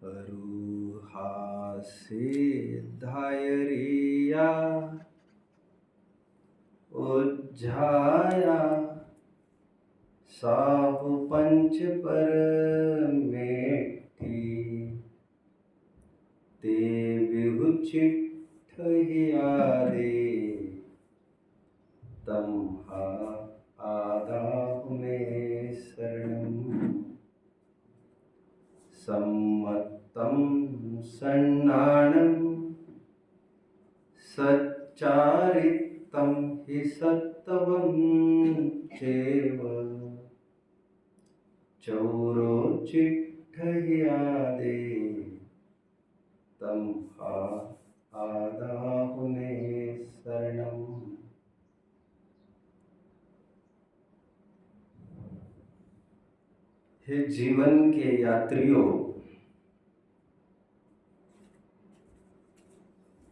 रूहा से धायरिया उज्झाया साहु पंच पर मेठी ते विहु चिट्ठ हियारे तम्हा आदाहु में शरणम सम्मत्तं सन्नानं सच्चारितं हि सत्तवं चैव चौरो चिट्ठयादे तं आदाहु मे शरणम्। हे जीवन के यात्रियों,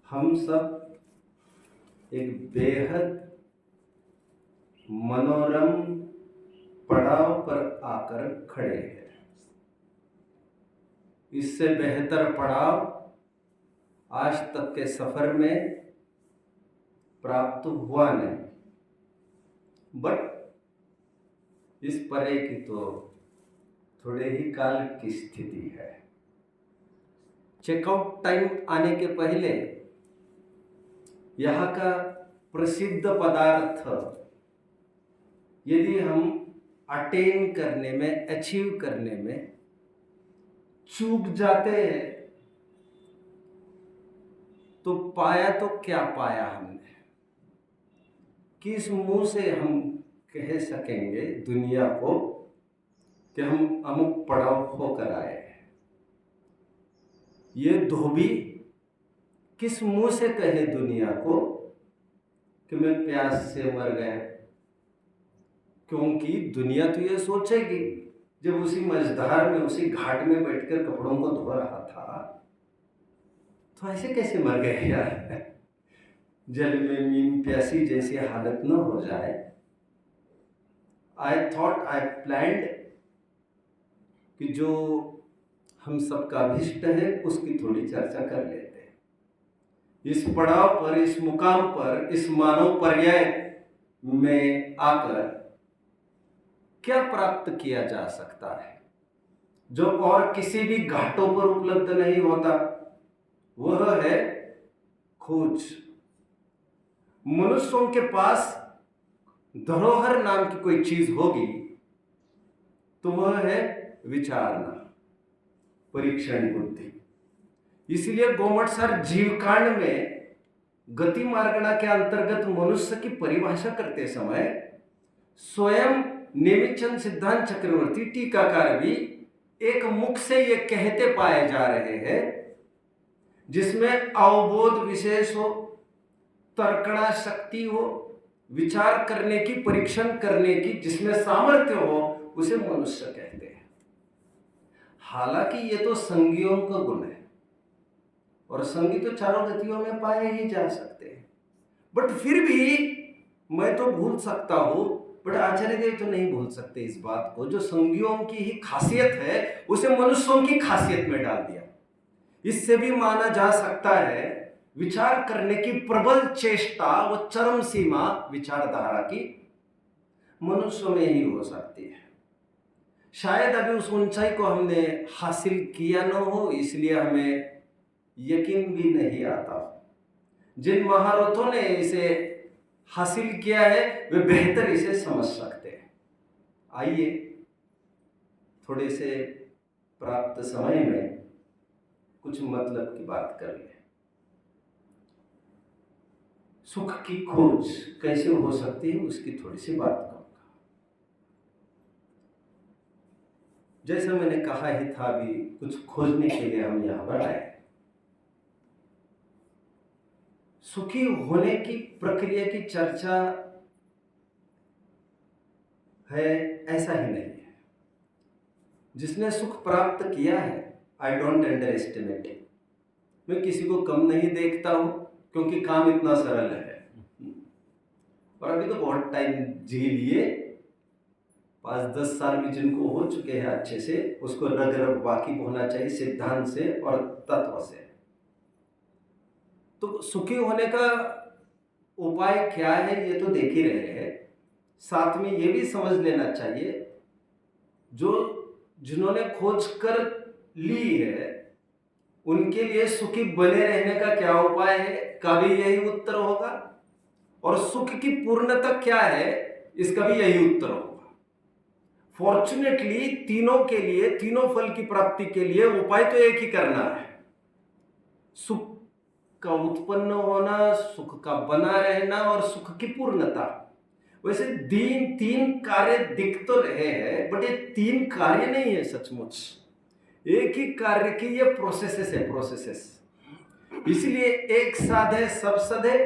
हम सब एक बेहद मनोरम पड़ाव पर आकर खड़े हैं। इससे बेहतर पड़ाव आज तक के सफर में प्राप्त हुआ नहीं, बट इस परे की तो थोड़े ही काल की स्थिति है। चेकआउट टाइम आने के पहले यहाँ का प्रसिद्ध पदार्थ यदि हम अटेन करने में, अचीव करने में चूक जाते हैं तो पाया तो क्या पाया हमने, किस मुंह से हम कह सकेंगे दुनिया को कि हम अमुक पड़ाव होकर आए हैं। ये धोबी किस मुंह से कहे दुनिया को कि मैं प्यास से मर गया, क्योंकि दुनिया तो ये सोचेगी जब उसी मझधार में, उसी घाट में बैठकर कपड़ों को धो रहा था तो ऐसे कैसे मर गए यार, जल में मीन प्यासी जैसी हालत न हो जाए। आई थॉट, आई प्लान्ड कि जो हम सबका अभिष्ट है उसकी थोड़ी चर्चा कर लेते हैं। इस पड़ाव पर, इस मुकाम पर, इस मानव पर्याय में आकर क्या प्राप्त किया जा सकता है जो और किसी भी घाटों पर उपलब्ध नहीं होता, वह है खोज। मनुष्यों के पास धरोहर नाम की कोई चीज होगी तो वह है विचारना, परीक्षण बुद्धि। इसलिए गोमट सर जीवकांड में गति मार्गणा के अंतर्गत मनुष्य की परिभाषा करते समय स्वयं नेमिचंद सिद्धांत चक्रवर्ती टीकाकार भी एक मुख से ये कहते पाए जा रहे हैं जिसमें अवबोध विशेष हो, तर्कणा शक्ति हो, विचार करने की, परीक्षण करने की जिसमें सामर्थ्य हो, उसे मनुष्य कहते हैं। हालांकि ये तो संगियों का गुण है और संगी तो चारों गतियों में पाए ही जा सकते हैं, बट फिर भी मैं तो भूल सकता हूं, बट आचार्य देव तो नहीं भूल सकते इस बात को, जो संगियों की ही खासियत है उसे मनुष्यों की खासियत में डाल दिया। इससे भी माना जा सकता है विचार करने की प्रबल चेष्टा व चरम सीमा विचारधारा की मनुष्य में ही हो सकती है। शायद अभी उस ऊंचाई को हमने हासिल किया न हो, इसलिए हमें यकीन भी नहीं आता। जिन महारथों ने इसे हासिल किया है वे बेहतर इसे समझ सकते हैं। आइए थोड़े से प्राप्त समय में कुछ मतलब की बात कर लें। सुख की खोज कैसे हो सकती है उसकी थोड़ी सी बात करूंगा। जैसा मैंने कहा ही था, अभी कुछ खोजने के लिए हम यहां पर आए। सुखी होने की प्रक्रिया की चर्चा है ऐसा ही नहीं है। जिसने सुख प्राप्त किया है, I don't under estimate it, मैं किसी को कम नहीं देखता हूं क्योंकि काम इतना सरल है और अभी तो बहुत टाइम जी लिए 5-10 साल भी जिनको हो चुके हैं अच्छे से, उसको रग रग वाकिफ होना चाहिए सिद्धांत से और तत्व से। तो सुखी होने का उपाय क्या है ये तो देख ही रहे हैं, साथ में ये भी समझ लेना चाहिए जो जिन्होंने खोज कर ली है उनके लिए सुखी बने रहने का क्या उपाय है, का भी यही उत्तर होगा, और सुख की पूर्णता क्या है इसका भी यही उत्तर होगा। फॉर्चुनेटली तीनों के लिए, तीनों फल की प्राप्ति के लिए उपाय तो एक ही करना है, सुख का उत्पन्न होना, सुख का बना रहना और सुख की पूर्णता। वैसे तीन कार्य दिख तो रहे हैं, बट ये 3 कार्य नहीं है सचमुच, एक ही कार्य की ये प्रोसेसेस है, प्रोसेसेस। इसलिए एक साधे सब सधे,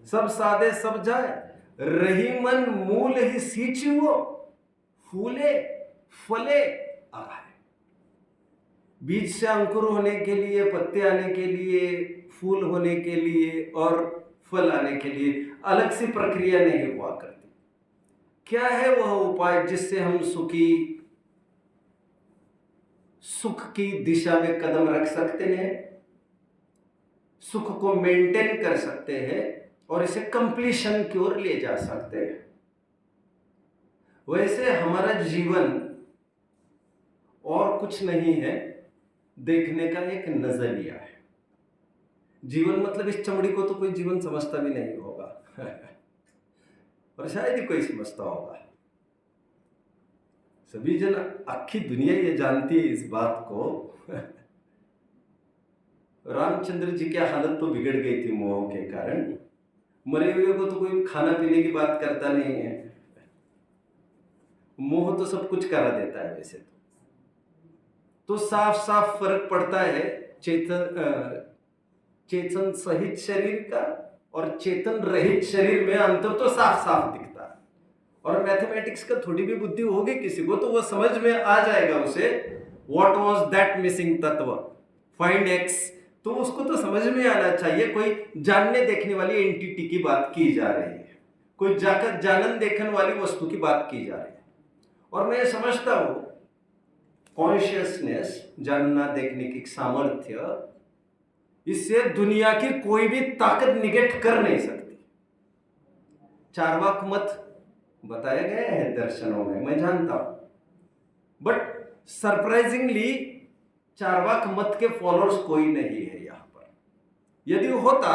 सब साधे सब जाए, रही मन मूल ही सींचो, फूले फले आए। बीज से अंकुर होने के लिए, पत्ते आने के लिए, फूल होने के लिए और फल आने के लिए अलग सी प्रक्रिया नहीं हुआ करती। क्या है वह उपाय जिससे हम सुख की दिशा में कदम रख सकते हैं, सुख को मेंटेन कर सकते हैं और इसे कंप्लीशन की ओर ले जा सकते हैं। वैसे हमारा जीवन और कुछ नहीं है, देखने का एक नजरिया है। जीवन मतलब इस चमड़ी को तो कोई जीवन समझता भी नहीं होगा और शायद ही कोई समझता होगा। सभी जन, आखी दुनिया ये जानती है इस बात को रामचंद्र जी की हालत तो बिगड़ गई थी मोह के कारण। मरे हुए को तो कोई खाना पीने की बात करता नहीं है, मोह तो सब कुछ करा देता है। वैसे तो साफ साफ फर्क पड़ता है चेतन सहित शरीर का और चेतन रहित शरीर में अंतर तो साफ साफ दिखता है। और मैथमेटिक्स का थोड़ी भी बुद्धि होगी किसी को तो वो समझ में आ जाएगा उसे, व्हाट वाज दैट मिसिंग तत्व, फाइंड एक्स, तो उसको तो समझ में आना चाहिए कोई जानने देखने वाली एंटिटी की बात की जा रही है, कोई जाकर जानन देखने वाली वस्तु की बात की जा रही है। और मैं समझता हूं कॉन्शियसनेस, जानना देखने की सामर्थ्य, इससे दुनिया की कोई भी ताकत निगेट कर नहीं सकती। चार्वाक मत बताया गया है दर्शनों में, मैं जानता हूं, बट सरप्राइजिंगली चार्वाक मत के फॉलोअर्स कोई नहीं है यहां पर। यदि होता,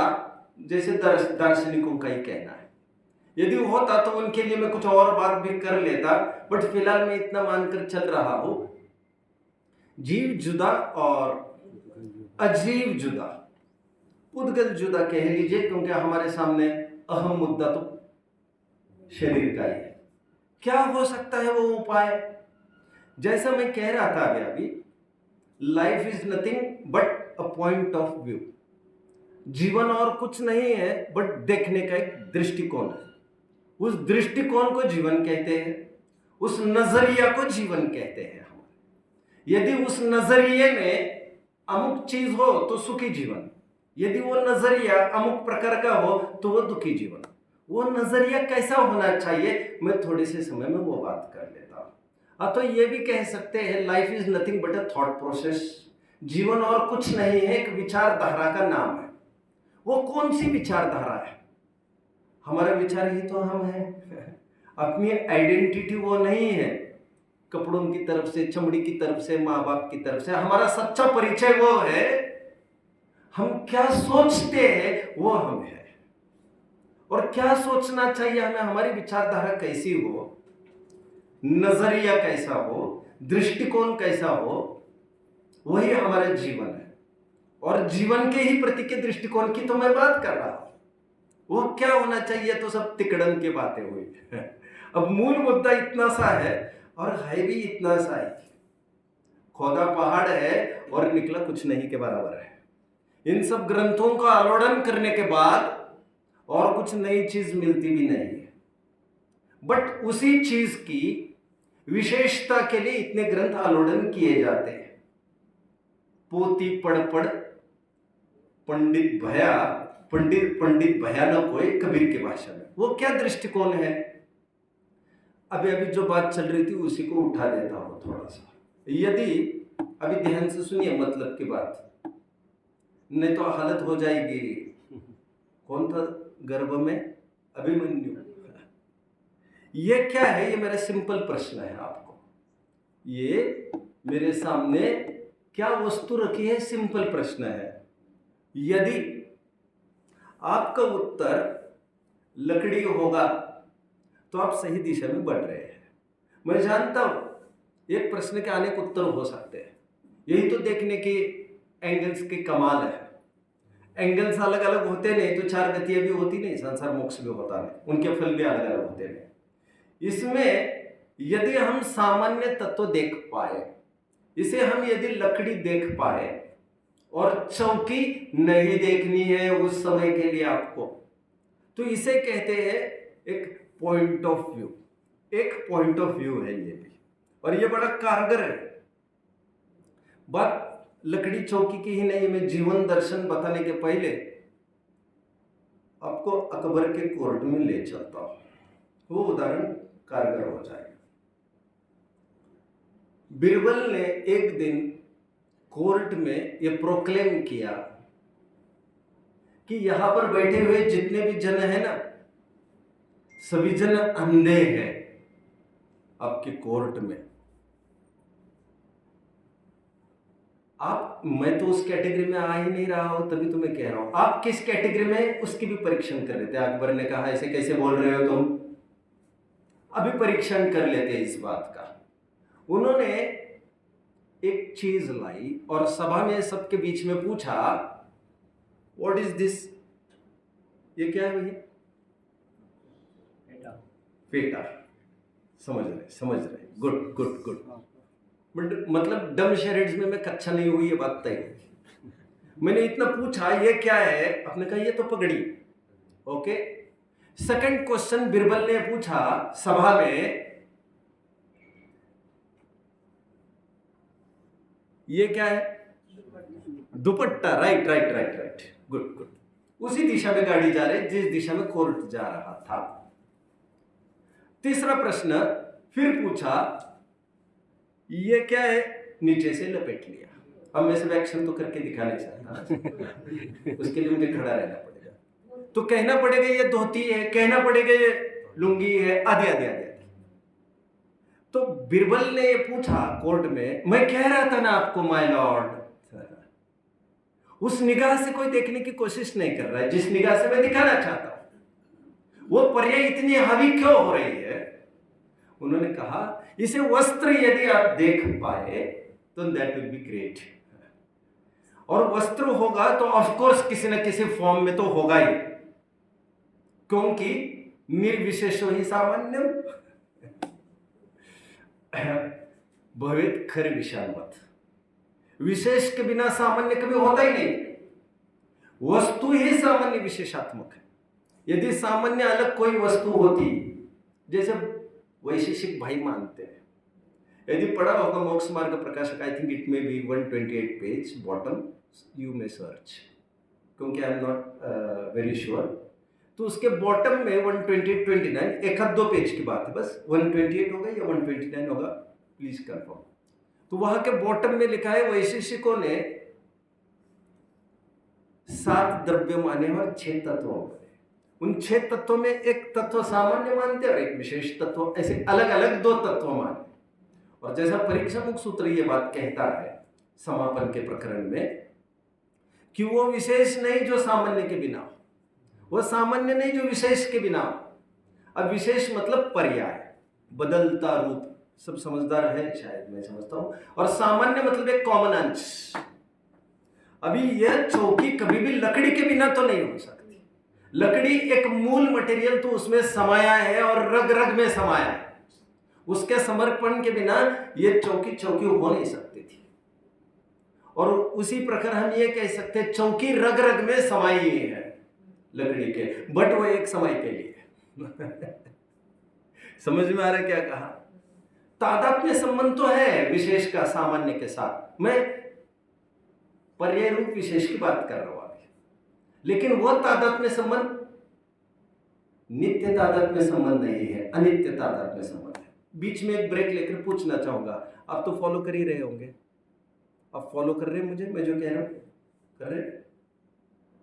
जैसे दार्शनिकों का ही कहना है, यदि होता तो उनके लिए मैं कुछ और बात भी कर लेता, बट फिलहाल मैं इतना मानकर चल रहा हूं, जीव जुदा और अजीव जुदा, पुद्गल जुदा कह लीजिए, क्योंकि हमारे सामने अहम मुद्दा तो शरीर का ही है। क्या हो सकता है वो उपाय? जैसा मैं कह रहा था अभी, life is nothing but a point of view. जीवन और कुछ नहीं है बट देखने का एक दृष्टिकोण है। उस दृष्टिकोण को जीवन कहते हैं, उस नजरिया को जीवन कहते हैं। यदि उस नजरिए में अमुक चीज हो तो सुखी जीवन, यदि वो नजरिया अमुक प्रकार का हो तो वो दुखी जीवन। वो नजरिया कैसा होना चाहिए, मैं थोड़े से समय में वो बात कर लेता हूं। तो ये भी कह सकते हैं life is nothing but a thought process. जीवन और कुछ नहीं है, एक विचारधारा का नाम है। वो कौन सी विचारधारा है? हमारा विचार ही तो हम है अपनी आइडेंटिटी वो नहीं है, कपड़ों की तरफ से, चमड़ी की तरफ से, माँ बाप की तरफ से। हमारा सच्चा परिचय वो है, हम क्या सोचते हैं वो हम है। और क्या सोचना चाहिए हमें, हमारी विचारधारा कैसी हो, नजरिया कैसा हो, दृष्टिकोण कैसा हो, वही हमारा जीवन है। और जीवन के ही प्रति के दृष्टिकोण की तो मैं बात कर रहा हूं। वो क्या होना चाहिए तो सब तिकड़न की बातें हुई अब मूल मुद्दा इतना सा है और है भी इतना सा ही, खोदा पहाड़ है और निकला कुछ नहीं के बराबर है। इन सब ग्रंथों का आलोड़न करने के बाद और कुछ नई चीज मिलती भी नहीं है, बट उसी चीज की विशेषता के लिए इतने ग्रंथ आलोड़न किए जाते हैं। पोती पढ़ पढ़ पंडित भया, पंडित भया न कोई, कबीर की भाषा में। वो क्या दृष्टिकोण है? अभी अभी जो बात चल रही थी उसी को उठा देता हूं थोड़ा सा। यदि अभी ध्यान से सुनिए मतलब की बात, नहीं तो हालत हो जाएगी। कौन था गर्भ में? अभिमन्यु। ये क्या है? ये मेरा सिंपल प्रश्न है आपको। ये मेरे सामने क्या वस्तु रखी है? सिंपल प्रश्न है। यदि आपका उत्तर लकड़ी होगा तो आप सही दिशा में बढ़ रहे हैं। मैं जानता हूं एक प्रश्न के अनेक उत्तर हो सकते हैं, यही तो देखने की एंगल्स की कमाल है। एंगल्स अलग अलग होते नहीं तो चार गतियां भी होती नहीं, संसार मोक्ष भी होता नहीं, उनके फल भी अलग अलग होते नहीं। इसमें यदि हम सामान्य तत्व देख पाए, इसे हम यदि लकड़ी देख पाए और चौकी नहीं देखनी है उस समय के लिए आपको, तो इसे कहते हैं एक पॉइंट ऑफ व्यू। एक पॉइंट ऑफ व्यू है ये भी, और ये बड़ा कारगर है। बात लकड़ी चौकी की ही नहीं, मैं जीवन दर्शन बताने के पहले आपको अकबर के कोर्ट में ले चलता हूं, वो उदाहरण कारगर हो जाएगा। बीरबल ने एक दिन कोर्ट में यह प्रोक्लेम किया कि यहां पर बैठे हुए जितने भी जन है ना, सभी जन अंधे हैं आपके कोर्ट में। आप, मैं तो उस कैटेगरी में आ ही नहीं रहा हूं, तभी तो मैं कह रहा हूं आप किस कैटेगरी में, उसकी भी परीक्षण कर लेते। अकबर ने कहा ऐसे कैसे बोल रहे हो तुम, अभी परीक्षण कर लेते इस बात का। उन्होंने एक चीज लाई और सभा में सबके बीच में पूछा, व्हाट इज दिस? ये क्या है भैया? पेटा। समझ रहे, गुड गुड गुड। बट मतलब डम शेरेड्स में मैं कच्चा नहीं हुई, ये बात तय है। मैंने इतना पूछा ये क्या है, आपने कहा ये तो पगड़ी। ओके। सेकंड क्वेश्चन बीरबल ने पूछा सभा में, ये क्या है? दुपट्टा। Right right right right, good good. उसी दिशा में गाड़ी जा रही जिस दिशा में कोर्ट जा रहा था। तीसरा प्रश्न फिर पूछा, ये क्या है? नीचे से लपेट लिया। अब मैं सब एक्शन तो करके दिखा नहीं सकता उसके लिए मुझे खड़ा रहना पड़ेगा। तो कहना पड़ेगा ये धोती है, कहना पड़ेगा ये लुंगी है, आदि आदि आदि। तो बीरबल ने ये पूछा कोर्ट में, मैं कह रहा था ना आपको माय लॉर्ड। उस निगाह से कोई देखने की कोशिश नहीं कर रहा है जिस निगाह से मैं दिखाना चाहता हूं। वो पर्याय इतनी हावी क्यों हो रही है? उन्होंने कहा इसे वस्त्र यदि आप देख पाए तो दैट विल बी ग्रेट। और वस्त्र होगा तो ऑफ कोर्स किसी न किसी फॉर्म में तो होगा ही, क्योंकि निर्विशेषो ही सामान्यम भवेत खर विषामत। विशेष के बिना सामान्य कभी होता ही नहीं। वस्तु ही सामान्य विशेषात्मक है। यदि सामान्य अलग कोई वस्तु होती, जैसे वैशेषिक भाई मानते हैं, यदि पढ़ा होगा Moksha Marg Prakashak, I think it may be 128 page bottom, you may search, क्योंकि I am not very sure. तो उसके बॉटम में 128 29 एक आध दो पेज की बात है बस, 128 होगा या 129 होगा, प्लीज कंफर्म। तो वहां के बॉटम में लिखा है वैशेषिकों ने 7 द्रव्य माने और 6 तत्वों माने। उन 6 तत्वों में एक तत्व सामान्य मानते और एक विशेष तत्व, ऐसे अलग अलग 2 तत्व मानते। और जैसा परीक्षा मुख सूत्र ये बात कहता है समापन के प्रकरण में, कि वो विशेष नहीं जो सामान्य के बिना, वो सामान्य नहीं जो विशेष के बिना। अब विशेष मतलब पर्याय, बदलता रूप, सब समझदार है शायद, मैं समझता हूं। और सामान्य मतलब एक कॉमन अंश। अभी यह चौकी कभी भी लकड़ी के बिना तो नहीं हो सकती। लकड़ी एक मूल मटेरियल तो उसमें समाया है और रग रग में समाया है, उसके समर्पण के बिना यह चौकी चौकी हो नहीं सकती थी। और उसी प्रकार हम ये कह सकते हैं चौकी रग रग में समाई हुई है लकड़ी के, बट वो एक समय के लिए समझ में आ रहा है क्या कहा? तादात्म्य संबंध तो है विशेष का सामान्य के साथ, मैं पर्याय रूप विशेष की बात कर रहा हूं अभी, लेकिन वह तादात्म्य संबंध नित्य तादाद में संबंध नहीं है, अनित्य तादाद में संबंध है। बीच में एक ब्रेक लेकर पूछना चाहूंगा, आप तो फॉलो कर ही रहे होंगे, आप फॉलो कर रहे हैं मुझे, मैं जो कह रहा हूं कर रहे हैं?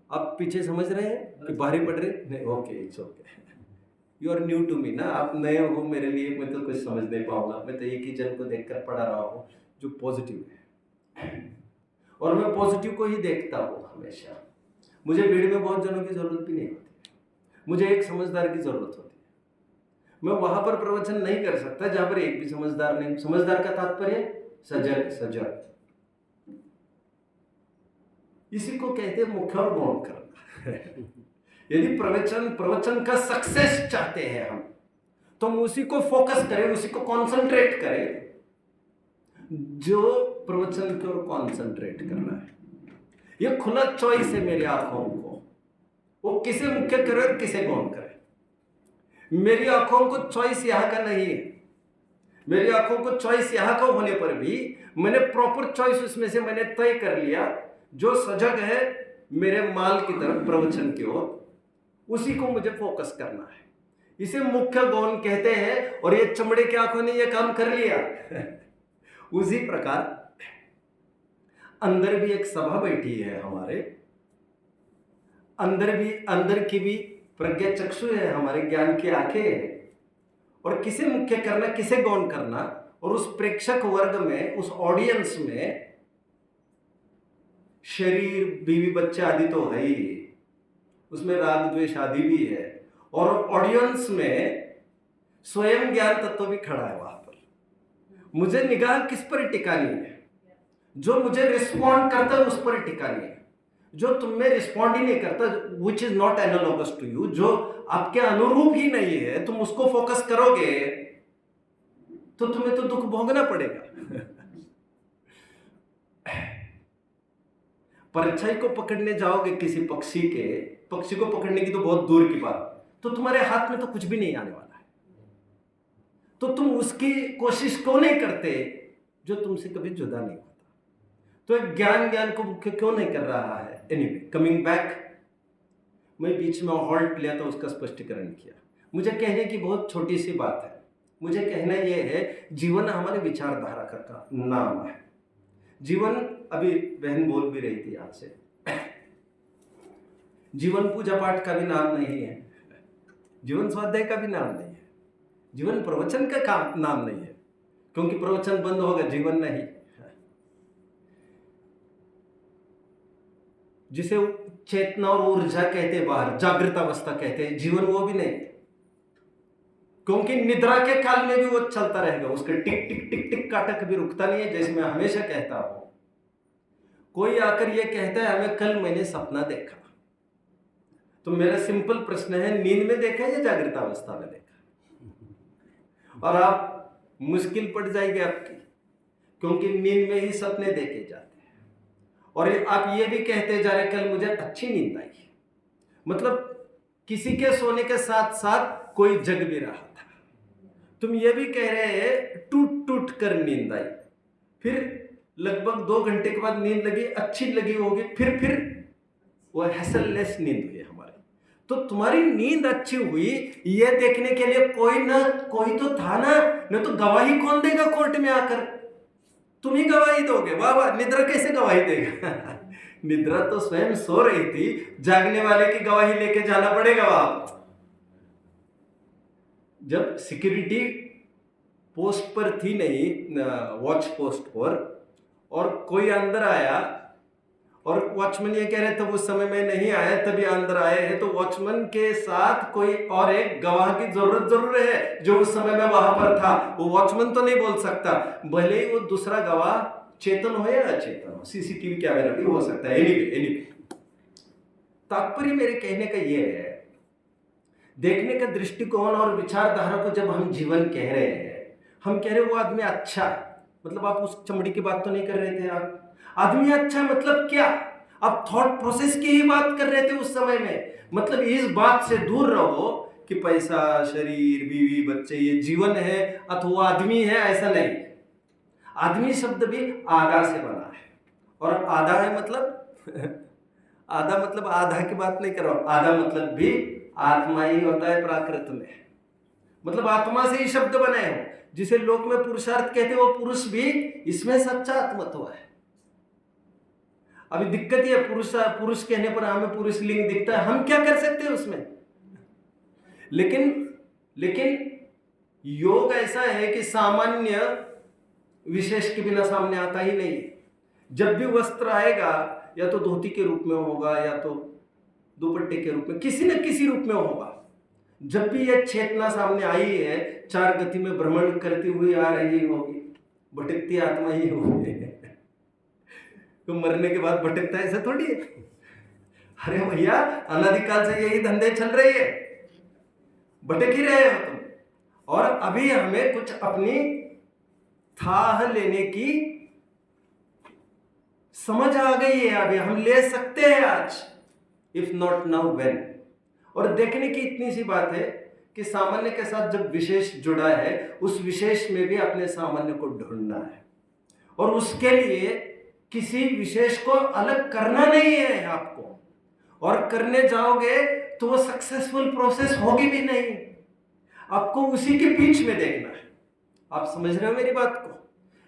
आप पीछे समझ रहे हैं कि भारी पड़ रहे नहीं? Okay, it's okay. You are new to me ना, आप नए हो मेरे लिए, मैं तो कुछ समझ नहीं पाऊंगा। मैं तो एक ही जन को देखकर पढ़ा रहा हूँ जो पॉजिटिव है, और मैं पॉजिटिव को ही देखता हूँ हमेशा। मुझे भीड़ में बहुत जनों की जरूरत भी नहीं होती, मुझे एक समझदार की जरूरत होती है। मैं वहां पर प्रवचन नहीं कर सकता जहां पर एक भी समझदार नहीं। समझदार का तात्पर्य सजग, सजग, इसी को कहते हैं मुख्य और गौण करना। यदि प्रवचन का सक्सेस चाहते हैं हम, तो हम उसी को फोकस करें, उसी को कंसंट्रेट करें जो प्रवचन की ओर कंसंट्रेट करना है। ये खुला चॉइस है मेरी आंखों को, वो किसे मुख्य करे और किसे गौण करे। मेरी आंखों को चॉइस यहां का नहीं है। मेरी आंखों को चॉइस यहां का होने पर भी मैंने प्रॉपर चॉइस उसमें से मैंने तय कर लिया, जो सजग है मेरे माल की तरफ प्रवचन की ओर, उसी को मुझे फोकस करना है। इसे मुख्य गौण कहते हैं। और ये चमड़े की आंखों ने ये काम कर लिया। उसी प्रकार अंदर भी एक सभा बैठी है हमारे अंदर की भी प्रज्ञा चक्षु है, हमारे ज्ञान की आंखें है। और किसे मुख्य करना, किसे गौण करना, और उस प्रेक्षक वर्ग में, उस ऑडियंस में शरीर, बीवी, बच्चे आदि तो है ही, उसमें राग द्वेष आदि भी है, और ऑडियंस में स्वयं ज्ञान तत्व भी खड़ा है वहां पर। मुझे निगाह किस पर टिकानी है? जो मुझे रिस्पॉन्ड करता है उस पर टिकानी है। जो तुम में रिस्पॉन्ड ही नहीं करता, which is not analogous to you, जो आपके अनुरूप ही नहीं है, तुम उसको फोकस करोगे तो तुम्हें तो दुख भोगना पड़ेगा। परछाई को पकड़ने जाओगे किसी पक्षी को पकड़ने की तो बहुत दूर की बात, तो तुम्हारे हाथ में तो कुछ भी नहीं आने वाला है। तो तुम उसकी कोशिश क्यों नहीं करते जो तुमसे कभी जुदा नहीं होता? तो एक ज्ञान को मुख्य क्यों नहीं कर रहा है? एनीवे, कमिंग बैक, मैं बीच में हॉल्ट लिया तो उसका स्पष्टीकरण किया। मुझे कहने की बहुत छोटी सी बात है। मुझे कहना यह है, जीवन हमारे विचारधारा का नाम है। जीवन, अभी बहन बोल भी रही थी आपसे, जीवन पूजा पाठ का भी नाम नहीं है, जीवन स्वाध्याय का भी नाम नहीं है, जीवन प्रवचन का नाम नहीं है, क्योंकि प्रवचन बंद होगा, जीवन नहीं। जिसे चेतना और ऊर्जा कहते हैं बाहर, जागृत अवस्था कहते हैं, जीवन वो भी नहीं, क्योंकि निद्रा के काल में भी वो चलता रहेगा, उसके टिक टिक टिक टिक का टक भी रुकता नहीं है। जैसे मैं हमेशा कहता हूं, कोई आकर ये कहता है हमें कल मैंने सपना देखा, तो मेरा सिंपल प्रश्न है, नींद में देखा या जागृत अवस्था में देखा? और आप मुश्किल पड़ जाएगी आपकी, क्योंकि नींद में ही सपने देखे जाते हैं। और आप ये भी कहते जा रहे कल मुझे अच्छी नींद आई, मतलब किसी के सोने के साथ साथ कोई जग भी रहा था। तुम ये भी कह रहे हैं टूट टूट कर नींद आई, फिर लगभग 2 घंटे के बाद नींद लगी, अच्छी लगी होगी, फिर वो हैसललेस नींद हुई हमारी। तो तुम्हारी नींद अच्छी हुई ये देखने के लिए कोई तो था ना, न तो गवाही कौन देगा कोर्ट में आकर? तुम ही गवाही दोगे। वाह वाह, निद्रा कैसे गवाही देगा? निद्रा तो स्वयं सो रही थी, जागने वाले की गवाही लेके जाना पड़ेगा वहां। जब सिक्योरिटी पोस्ट पर थी नहीं, वॉच पोस्ट पर, और कोई अंदर आया और वॉचमैन ये कह रहे थे उस समय में नहीं आया, तभी अंदर आए हैं, तो वॉचमैन के साथ कोई और एक गवाह की जरूरत जरूर है जो उस समय में वहां पर था। वो वॉचमैन तो नहीं बोल सकता, भले ही वो दूसरा गवाह चेतन हो या अचेतन हो, सीसीटीवी कैमरा भी हो सकता है। एनीवे, तात्पर्य मेरे कहने का ये है, देखने का दृष्टिकोण और विचारधारा को जब हम जीवन कह रहे हैं, हम कह रहे वो आदमी अच्छा, मतलब आप उस चमड़ी की बात तो नहीं कर रहे थे। आप आदमी अच्छा मतलब क्या? आप थॉट प्रोसेस की ही बात कर रहे थे उस समय में। मतलब इस बात से दूर रहो कि पैसा, शरीर, बीवी, बच्चे ये जीवन है अथवा आदमी है, ऐसा नहीं। आदमी शब्द भी आधा से बना है, और आधा है मतलब आधा मतलब आधा की बात नहीं कर रहा हूं, आधा मतलब भी आत्मा ही होता है प्राकृत में, मतलब आत्मा से ही शब्द बने हैं। जिसे लोक में पुरुषार्थ कहते हैं वो पुरुष भी इसमें सच्चा आत्मत्व है। अभी दिक्कत ये पुरुष कहने पर हमें पुरुष लिंग दिखता है, हम क्या कर सकते हैं उसमें? लेकिन योग ऐसा है कि सामान्य विशेष के बिना सामने आता ही नहीं है। जब भी वस्त्र आएगा या तो धोती के रूप में होगा या तो दुपट्टे के रूप में, किसी न किसी रूप में होगा। जब भी यह चेतना सामने आई है, चार गति में भ्रमण करती हुई आ रही होगी, भटकती आत्मा ही होगी। तो मरने के बाद भटकता है ऐसा थोड़ी है। अरे भैया अनादिकाल से यही धंधे चल रहे हैं, भटक ही रहे हो तुम। और अभी हमें कुछ अपनी थाह लेने की समझ आ गई है, अभी हम ले सकते हैं आज, इफ नॉट नाउ व्हेन। और देखने की इतनी सी बात है कि सामान्य के साथ जब विशेष जुड़ा है, उस विशेष में भी अपने सामान्य को ढूंढना है। और उसके लिए किसी विशेष को अलग करना नहीं है आपको, और करने जाओगे तो वो सक्सेसफुल प्रोसेस होगी भी नहीं। आपको उसी के बीच में देखना है। आप समझ रहे हो मेरी बात को?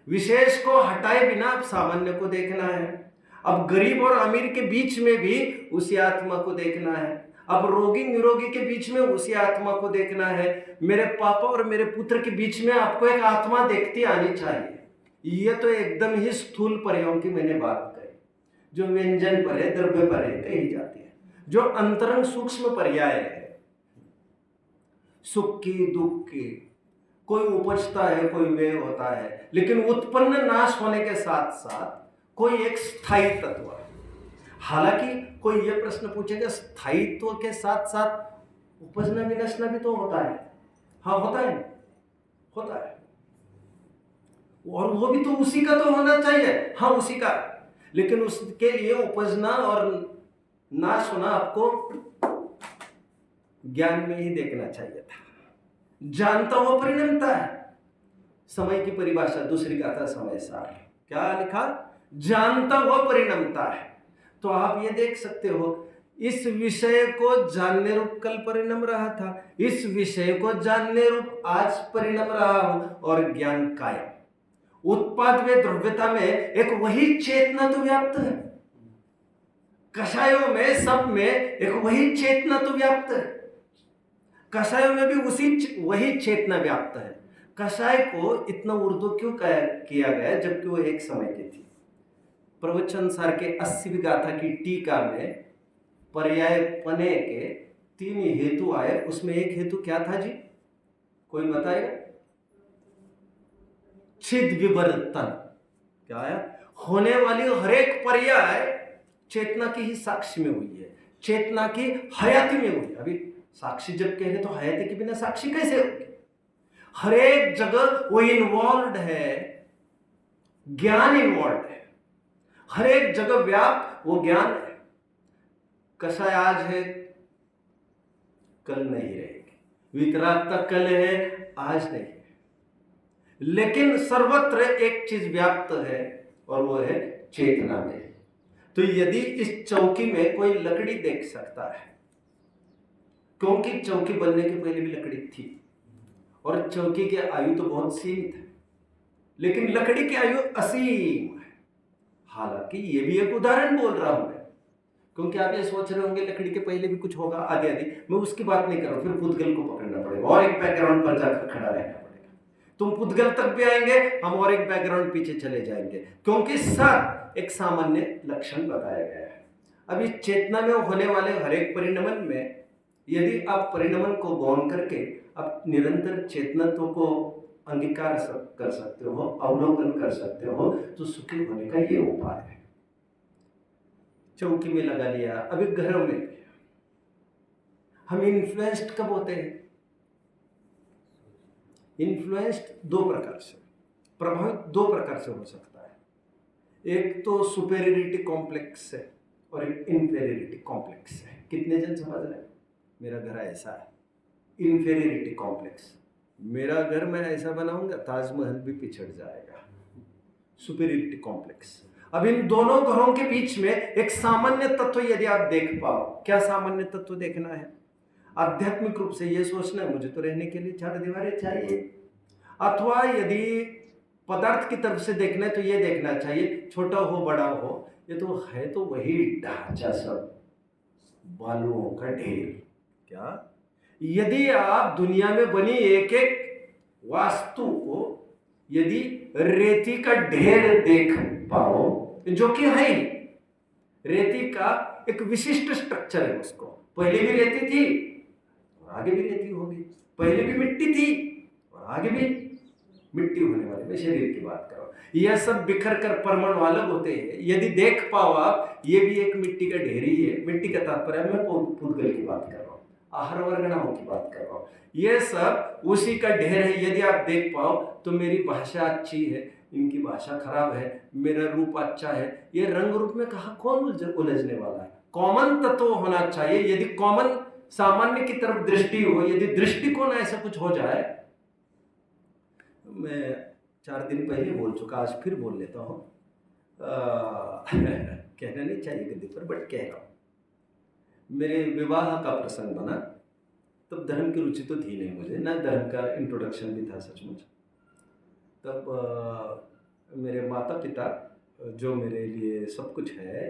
विशेष को हटाए बिना आप सामान्य को देखना है। अब गरीब और अमीर के बीच में भी उसी आत्मा को देखना है। अब रोगी निरोगी के बीच में उसी आत्मा को देखना है। मेरे पापा और मेरे पुत्र के बीच में आपको एक आत्मा देखती आनी चाहिए। ये तो एकदम ही स्थूल पर्यायों की मैंने बात कही, जो व्यंजन पर है, द्रव्य पर है कही जाती है। जो अंतरंग सूक्ष्म पर्याय है, सुख की दुख की, कोई उपजता है कोई व्यय होता है, लेकिन उत्पन्न नाश होने के साथ साथ कोई एक स्थायी तत्व है। हालांकि कोई ये प्रश्न पूछेगा स्थायित्व के साथ साथ उपजना विनशना भी तो होता है। हाँ होता है, होता है, और वो भी तो उसी का तो होना चाहिए। हाँ उसी का, लेकिन उसके लिए उपजना और नाश होना आपको ज्ञान में ही देखना चाहिए था। जानता हुआ परिणमता है। समय की परिभाषा दूसरी गाथा समय सार, क्या लिखा? जानता हुआ परिणमता है। तो आप ये देख सकते हो, इस विषय को जानने रूप कल परिणम रहा था, इस विषय को जानने रूप आज परिणम रहा हो, और ज्ञान कायम। उत्पाद व द्रव्यता में एक वही चेतना तो व्याप्त है। कषायों में सब में एक वही चेतना तो व्याप्त है। कषायों में भी वही चेतना व्याप्त है। कषाय को इतना उर्दू क्यों किया गया, जबकि वो एक समय की थी। प्रवचन सार के 80वीं गाथा की टीका में पर्याय पने के 3 हेतु आए। उसमें एक हेतु क्या था जी, कोई बताएगा? छिद विवर्तन। क्या है? होने वाली हर एक पर्याय चेतना की ही साक्षी में हुई है, चेतना की हयाती में हुई है। अभी साक्षी जब कहेंगे तो हयाती के बिना साक्षी कैसे होगी? हर एक जगह वो इन्वॉल्व है, ज्ञान इन्वॉल्व है। हर एक जगह व्याप्त वो ज्ञान है। कषाय आज है कल नहीं रहेगी, वितरागता कल है आज नहीं है, लेकिन सर्वत्र एक चीज व्याप्त है और वो है चेतना में। तो यदि इस चौकी में कोई लकड़ी देख सकता है, क्योंकि चौकी बनने के पहले भी लकड़ी थी और चौकी की आयु तो बहुत सीमित है, लेकिन लकड़ी की आयु असीम है। हालांकि ये भी एक उदाहरण बोल रहा हूं मैं, क्योंकि आप ये सोच रहे होंगे लकड़ी के पहले भी कुछ होगा आदि आदि, मैं उसकी बात नहीं कर रहा हूं। फिर पुद्गल को पकड़ना पड़ेगा और एक बैकग्राउंड पर जाकर खड़ा रहना पड़ेगा। तुम पुद्गल तक भी आएंगे, हम और एक बैकग्राउंड पीछे चले जाएंगे, क्योंकि सब एक सामान्य लक्षण बताया गया है। अभी चेतना में होने वाले हर एक परिणमन में यदि आप परिणमन को गौण करके आप निरंतर चेतनत्व को अंगीकार कर सकते हो, अवलोकन कर सकते हो, तो सुखी होने का ये उपाय है। चौकी में लगा लिया। अभी घरों में हम इन्फ्लुएंस्ड कब होते हैं? इन्फ्लुएंस्ड 2 प्रकार से, प्रभावित 2 प्रकार से हो सकता है। एक तो सुपेरियरिटी कॉम्प्लेक्स से और एक इंफेरियरिटी कॉम्प्लेक्स से। कितने जन समझ रहे हैं? मेरा घर ऐसा है, इंफेरियरिटी कॉम्प्लेक्स। मेरा घर मैं ऐसा बनाऊंगा ताजमहल भी पिछड़ जाएगा। Superiority complex. अब इन दोनों घरों के बीच में एक सामान्य तत्व यदि आप देख पाओ, क्या सामान्य तत्व देखना है? आध्यात्मिक रूप से ये सोचना है मुझे तो रहने के लिए चार दीवारें चाहिए, अथवा यदि पदार्थ की तरफ से देखना है तो ये देखना चाहिए छोटा हो बड़ा हो, ये तो है तो वही ढांचा सब बालुओं का ढेर। क्या यदि आप दुनिया में बनी एक एक वास्तु को यदि रेती का ढेर देख पाओ, जो कि है ही, रेती का एक विशिष्ट स्ट्रक्चर है, उसको पहले भी रेती थी और आगे भी रेती होगी, पहले भी मिट्टी थी और आगे भी मिट्टी होने वाली। मैं शरीर की बात कर रहा हूं, यह सब बिखर कर परमाणु अलग होते हैं, यदि देख पाओ आप ये भी एक मिट्टी का ढेर ही है। मिट्टी का तात्पर्य मैं पुद्गल की बात कर रहा हूँ, आहार वर्गणाओं की बात कर रहा हूँ, ये सब उसी का ढेर है। यदि आप देख पाओ तो मेरी भाषा अच्छी है, इनकी भाषा खराब है, मेरा रूप अच्छा है, ये रंग रूप में कहा कौन उलझने वाला है। कॉमन तत्व होना चाहिए। यदि कॉमन सामान्य की तरफ दृष्टि हो, यदि दृष्टिकोण ऐसा कुछ हो जाए, मैं 4 दिन पहले बोल चुका, आज फिर बोल लेता हूँ, कहना नहीं चाहिए गद्दी पर बट कह रहा हूँ। मेरे विवाह का प्रसंग बना, तब धर्म की रुचि तो थी नहीं मुझे, ना धर्म का इंट्रोडक्शन भी था सचमुच। तब मेरे माता पिता जो मेरे लिए सब कुछ है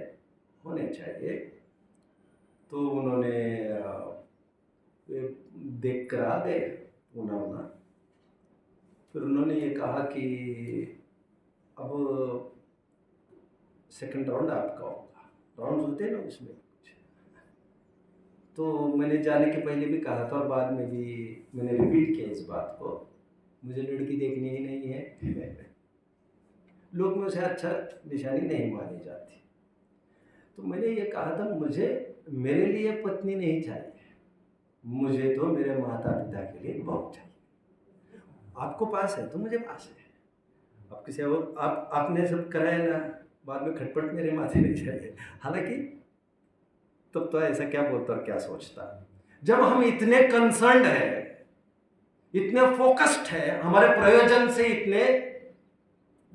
होने चाहिए, तो उन्होंने देख कर आ गए उन्होंने, फिर उन्होंने ये कहा कि अब सेकंड राउंड आपका होगा, राउंड होते हैं ना उसमें कुछ। तो मैंने जाने के पहले भी कहा था और बाद में भी मैंने रिपीट किया इस बात को, मुझे लड़की देखनी ही नहीं है। लोग में उसे अच्छा निशानी नहीं मानी जाती। तो मैंने ये कहा था मुझे मेरे लिए पत्नी नहीं चाहिए, मुझे तो मेरे माता पिता के लिए बहू चाहिए। आपको पास है तो मुझे पास है, आप किसी और आपने सब कराया ना, बाद में खटपट मेरे माथे नहीं चाहिए। हालांकि तब तो ऐसा क्या बोलता और क्या सोचता। जब हम इतने कंसर्न्ड है, इतने फोकस्ड है, हमारे प्रयोजन से इतने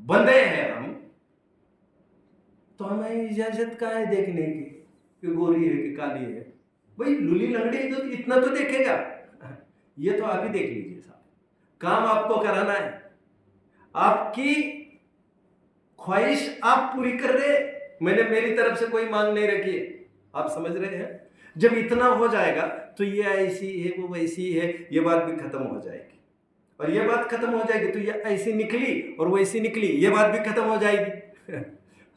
बंधे हैं हम, तो हमें इजाजत का है देखने की कि गोरी है कि काली है। भाई लूली लंगड़ी तो इतना तो देखेगा, ये तो आप ही देख लीजिए साहब, काम आपको कराना है, आपकी ख्वाहिश आप पूरी कर रहे, मैंने मेरी तरफ से कोई मांग नहीं रखी है, आप समझ रहे हैं। जब इतना हो जाएगा तो ये ऐसी है वो वैसी है, ये बात भी खत्म हो जाएगी, और ये बात खत्म हो जाएगी तो ये ऐसी निकली और वैसी निकली, ये बात भी खत्म हो जाएगी।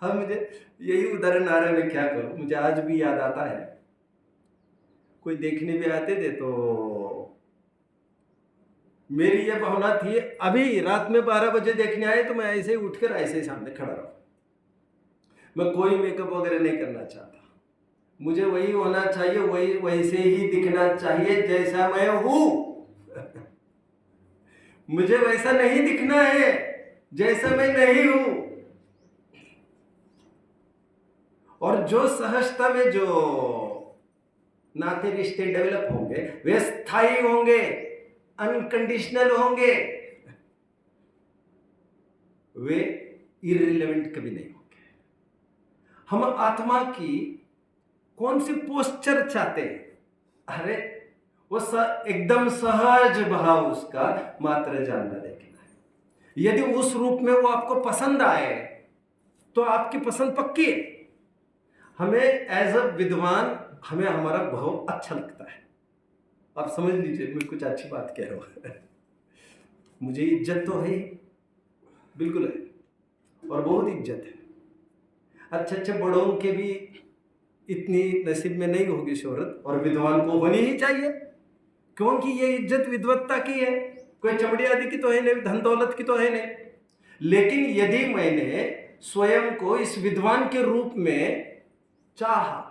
हाँ, मुझे यही उदाहरण आ रहा है, मैं क्या करूं, मुझे आज भी याद आता है। कोई देखने भी आते थे तो मेरी ये भावना थी, अभी रात में 12 बजे देखने आए तो मैं ऐसे ही उठकर ऐसे ही सामने खड़ा रहूं, मैं कोई मेकअप वगैरह नहीं करना चाहता, मुझे वही होना चाहिए, वही वैसे ही दिखना चाहिए जैसा मैं हूं। मुझे वैसा नहीं दिखना है जैसा मैं नहीं हूं। और जो सहजता में जो नाते रिश्ते डेवलप होंगे वे स्थायी होंगे, अनकंडीशनल होंगे, वे इररिलेवेंट कभी नहीं होंगे। हम आत्मा की कौन सी पोस्चर चाहते हैं, अरे वो एकदम सहज भाव उसका मात्र जानना देखना है। यदि उस रूप में वो आपको पसंद आए तो आपकी पसंद पक्की है। हमें एज अ विद्वान हमें हमारा भाव अच्छा लगता है, आप समझ लीजिए मैं कुछ अच्छी बात कह रहा हूं। मुझे इज्जत तो है, बिल्कुल है, और बहुत इज्जत है। अच्छे अच्छे बड़ों के भी इतनी नसीब में नहीं होगी शोहरत, और विद्वान को होनी ही चाहिए, क्योंकि ये इज्जत विद्वत्ता की है, कोई चमड़ी आदि की तो है नहीं, धन दौलत की तो है नहीं। लेकिन यदि मैंने स्वयं को इस विद्वान के रूप में चाहा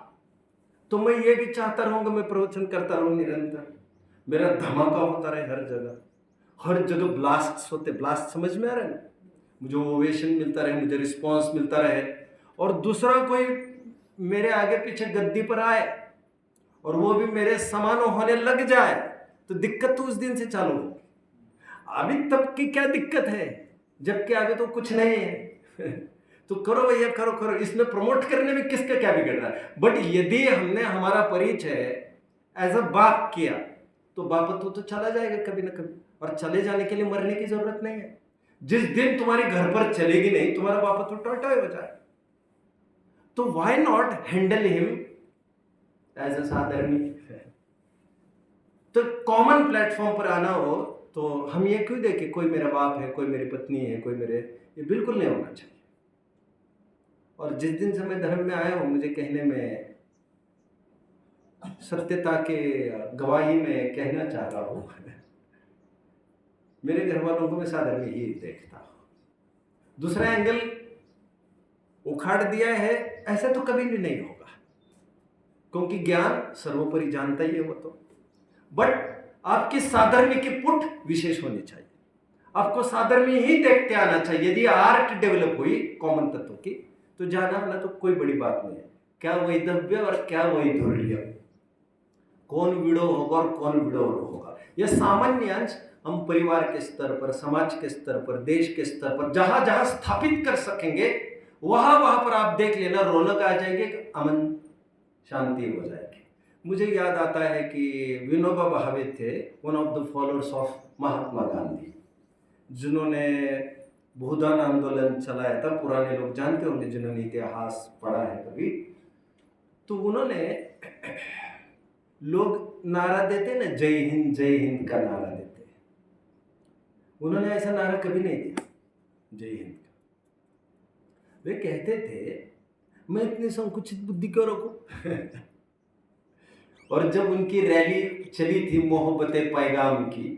तो मैं ये भी चाहता रहूंगा, मैं प्रवचन करता रहूं निरंतर, मेरा धमाका होता रहे हर जगह ब्लास्ट होते, ब्लास्ट समझ में आ रहा है ना, मुझे ओवेशन मिलता रहे, मुझे रिस्पॉन्स मिलता रहे, और दूसरा कोई मेरे आगे पीछे गद्दी पर आए और वो भी मेरे समान होने लग जाए तो दिक्कत तो उस दिन से चालू होगी। अभी तब की क्या दिक्कत है, जबकि अभी तो कुछ नहीं है। तो करो भैया, करो, इसमें प्रमोट करने में किसका क्या बिगड़ रहा है। बट यदि हमने हमारा परिचय एज अ बाप किया तो बापत्व तो चला जाएगा कभी ना कभी, और चले जाने के लिए मरने की जरूरत नहीं है। जिस दिन तुम्हारी घर पर चलेगी नहीं, तुम्हारा बापत्व टोटा हो जाए। तो why not handle him as a sadharmi. तो कॉमन प्लेटफॉर्म पर आना हो तो हम ये क्यों देखें कोई मेरा बाप है, कोई मेरी पत्नी है, कोई मेरे, ये बिल्कुल नहीं होना चाहिए। और जिस दिन से मैं धर्म में आया हूं, मुझे कहने में सत्यता के गवाही में कहना चाह रहा हूं, मेरे घर वालों को मैं साधर्मी ही देखता हूं। दूसरा एंगल उखाड़ दिया है, ऐसा तो कभी भी नहीं होगा, क्योंकि ज्ञान सर्वोपरि जानता ही है वो तो। बट आपकी साधर्मी की पुट विशेष होनी चाहिए, आपको साधर्मी ही देखते आना चाहिए। यदि आर्ट डेवलप हुई कॉमन तत्व की तो जाना आना तो कोई बड़ी बात नहीं है। क्या वैधव्य और क्या वैधुर्य, कौन विडो होगा और कौन विडोर होगा, यह सामान्य अंश हम परिवार के स्तर पर, समाज के स्तर पर, देश के स्तर पर जहां जहां स्थापित कर सकेंगे, वहां पर आप देख लेना रौनक आ जाएगी, अमन शांति हो जाएगी। मुझे याद आता है कि विनोबा भावे थे one of the followers of Mahatma Gandhi, जिन्होंने भूदान आंदोलन चलाया था। पुराने लोग जानते होंगे जिन्होंने इतिहास पढ़ा है कभी। तो उन्होंने, लोग नारा देते ना, जय हिंद का नारा देते, उन्होंने ऐसा नारा कभी नहीं दिया जय हिंद का। वे कहते थे मैं इतनी संकुचित बुद्धि क्यों रखूं। और जब उनकी रैली चली थी मोहब्बते पैगाम की,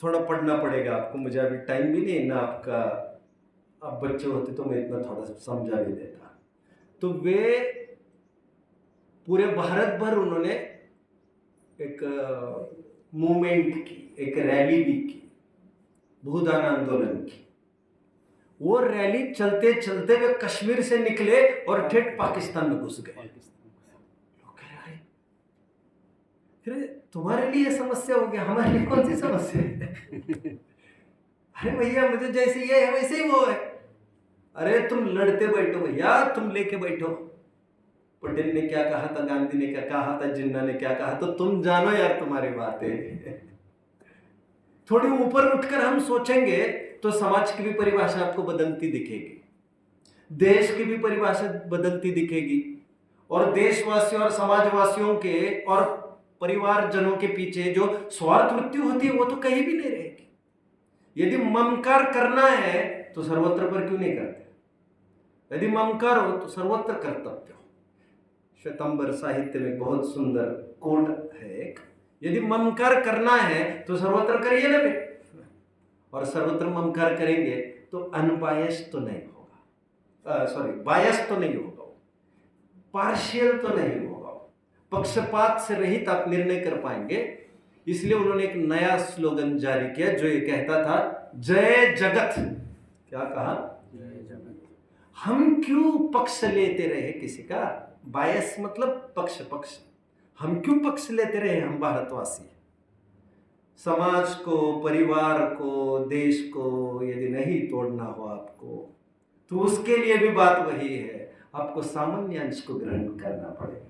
थोड़ा पढ़ना पड़ेगा आपको, मुझे अभी टाइम भी नहीं ना आपका, अब बच्चे होते तो मैं इतना थोड़ा समझा भी देता। तो वे पूरे भारत भर उन्होंने एक मूवमेंट की, एक रैली भी की, भूदान आंदोलन की। वो रैली चलते चलते वे कश्मीर से निकले और ठेठ पाकिस्तान में घुस गए। फिर तुम्हारे लिए समस्या हो गया, हमारे लिए कौन सी समस्या है। अरे भैया मुझे जैसे ये है वैसे ही वो है। अरे तुम लड़ते बैठो भैया, तुम लेके बैठो। पटेल ने क्या कहा था, गांधी ने क्या कहा था, जिन्ना ने क्या कहा, तो तुम जानो यार तुम्हारी बातें। थोड़ी ऊपर उठकर हम सोचेंगे तो समाज की भी परिभाषा आपको बदलती दिखेगी, देश की भी परिभाषा बदलती दिखेगी, और देशवासियों और समाजवासियों के और परिवारजनों के पीछे जो स्वार्थ वृत्ति होती है वो तो कहीं भी नहीं रहेगी। यदि ममकार करना है तो सर्वत्र पर क्यों नहीं करते? यदि ममकार हो तो सर्वत्र कर्तव्य हो। श्वेतांबर साहित्य में बहुत सुंदर कोट है एक, यदि ममकार करना है तो सर्वत्र करिए ना बे, और सर्वत्र ममकार करेंगे तो अनबायस तो नहीं होगा, सॉरी बायस तो नहीं होगा, पार्शियल तो नहीं होगा, पक्षपात से रहित आप निर्णय कर पाएंगे। इसलिए उन्होंने एक नया स्लोगन जारी किया जो ये कहता था, जय जगत। क्या कहा? जय जगत। हम क्यों पक्ष लेते रहे किसी का? बायस मतलब पक्ष। हम क्यों पक्ष लेते रहे? हम भारतवासी, समाज को, परिवार को, देश को यदि नहीं तोड़ना हो आपको, तो उसके लिए भी बात वही है, आपको सामान्य अंश को ग्रहण करना पड़ेगा।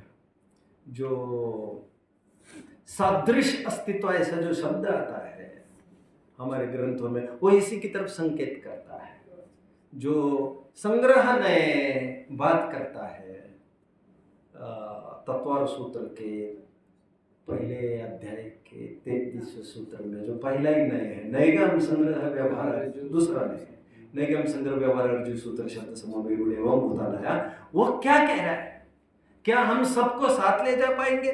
जो सादृश अस्तित्व, ऐसा जो शब्द आता है हमारे ग्रंथों में, वो इसी की तरफ संकेत करता है। जो संग्रह नए बात करता है तत्वार सूत्र के पहले अध्याय के 33वें सूत्र में, जो पहला ही नए है, नैगम संग्रह व्यवहार, दूसरा नए नैगम संग्रह व्यवहार अर्जुन सूत्र शब्द समूह विरूढ़ एवं भूतालया, वो क्या कह रहा है? क्या हम सबको साथ ले जा पाएंगे?